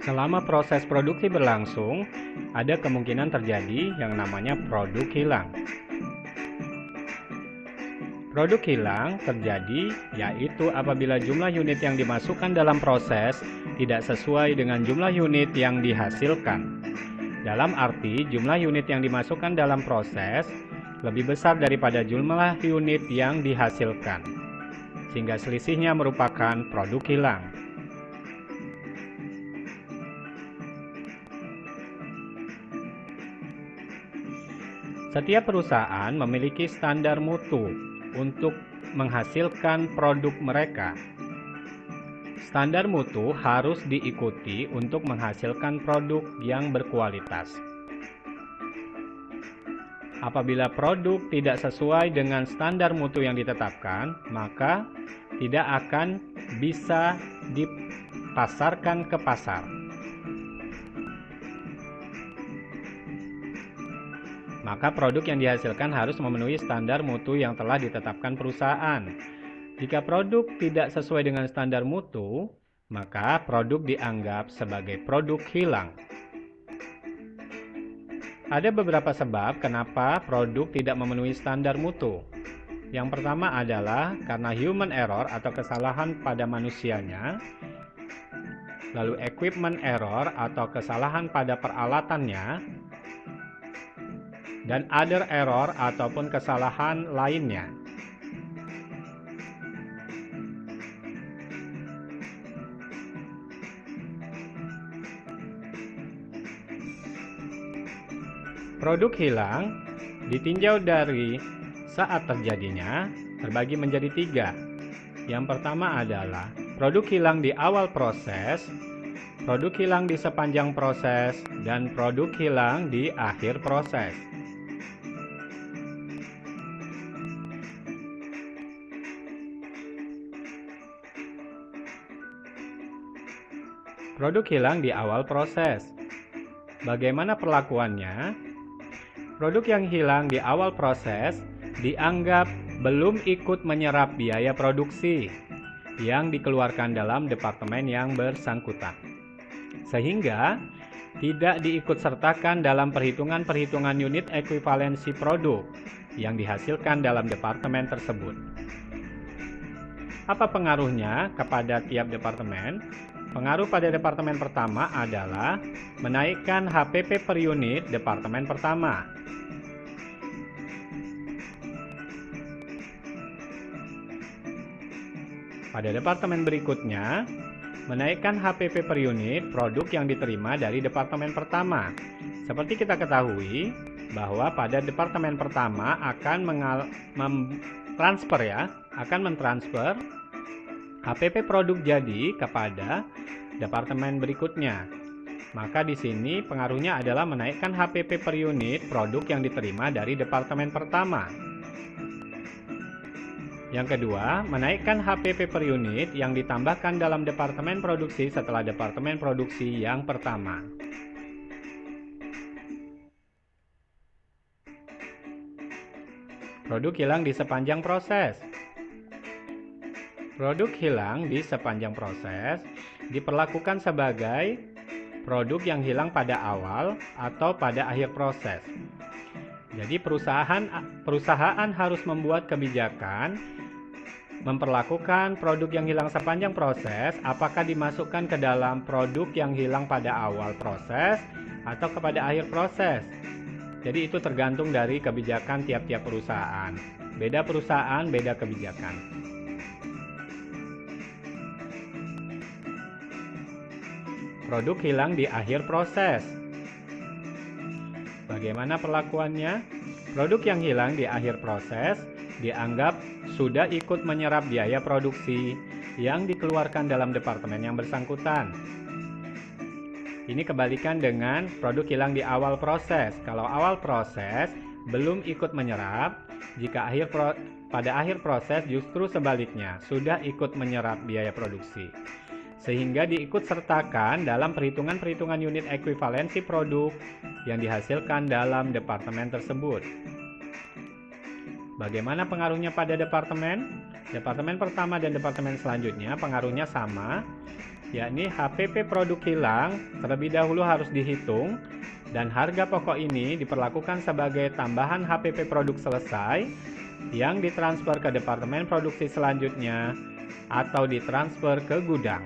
Selama proses produksi berlangsung, ada kemungkinan terjadi yang namanya produk hilang. Produk hilang terjadi yaitu apabila jumlah unit yang dimasukkan dalam proses tidak sesuai dengan jumlah unit yang dihasilkan. Dalam arti, jumlah unit yang dimasukkan dalam proses lebih besar daripada jumlah unit yang dihasilkan, sehingga selisihnya merupakan produk hilang. Setiap perusahaan memiliki standar mutu untuk menghasilkan produk mereka. Standar mutu harus diikuti untuk menghasilkan produk yang berkualitas. Apabila produk tidak sesuai dengan standar mutu yang ditetapkan, maka tidak akan bisa dipasarkan ke pasar. Maka produk yang dihasilkan harus memenuhi standar mutu yang telah ditetapkan perusahaan. Jika produk tidak sesuai dengan standar mutu, maka produk dianggap sebagai produk hilang. Ada beberapa sebab kenapa produk tidak memenuhi standar mutu. Yang pertama adalah karena human error atau kesalahan pada manusianya, lalu equipment error atau kesalahan pada peralatannya, dan other error ataupun kesalahan lainnya. Produk hilang ditinjau dari saat terjadinya terbagi menjadi 3. Yang pertama adalah produk hilang di awal proses, produk hilang di sepanjang proses, dan produk hilang di akhir proses. Produk hilang di awal proses. Bagaimana perlakuannya? Produk yang hilang di awal proses dianggap belum ikut menyerap biaya produksi yang dikeluarkan dalam departemen yang bersangkutan, sehingga tidak diikutsertakan dalam perhitungan-perhitungan unit ekuivalensi produk yang dihasilkan dalam departemen tersebut. Apa pengaruhnya kepada tiap departemen? Pengaruh pada departemen pertama adalah menaikkan HPP per unit departemen pertama. Pada departemen berikutnya, menaikkan HPP per unit produk yang diterima dari departemen pertama. Seperti kita ketahui bahwa pada departemen pertama akan mentransfer HPP produk jadi kepada departemen berikutnya. Maka di sini pengaruhnya adalah menaikkan HPP per unit produk yang diterima dari departemen pertama. Yang kedua, menaikkan HPP per unit yang ditambahkan dalam departemen produksi setelah departemen produksi yang pertama. Produk hilang di sepanjang proses. Produk hilang di sepanjang proses diperlakukan sebagai produk yang hilang pada awal atau pada akhir proses. Jadi perusahaan harus membuat kebijakan memperlakukan produk yang hilang sepanjang proses apakah dimasukkan ke dalam produk yang hilang pada awal proses atau kepada akhir proses. Jadi itu tergantung dari kebijakan tiap-tiap perusahaan. Beda perusahaan, beda kebijakan. Produk hilang di akhir proses. Bagaimana perlakuannya? Produk yang hilang di akhir proses dianggap sudah ikut menyerap biaya produksi yang dikeluarkan dalam departemen yang bersangkutan. Ini kebalikan dengan produk hilang di awal proses. Kalau awal proses belum ikut menyerap, jika pada akhir proses justru sebaliknya, sudah ikut menyerap biaya produksi, sehingga diikutsertakan dalam perhitungan-perhitungan unit ekuivalensi produk yang dihasilkan dalam departemen tersebut. Bagaimana pengaruhnya pada departemen? Departemen pertama dan departemen selanjutnya pengaruhnya sama, yakni HPP produk hilang, terlebih dahulu harus dihitung, dan harga pokok ini diperlakukan sebagai tambahan HPP produk selesai yang ditransfer ke departemen produksi selanjutnya atau ditransfer ke gudang.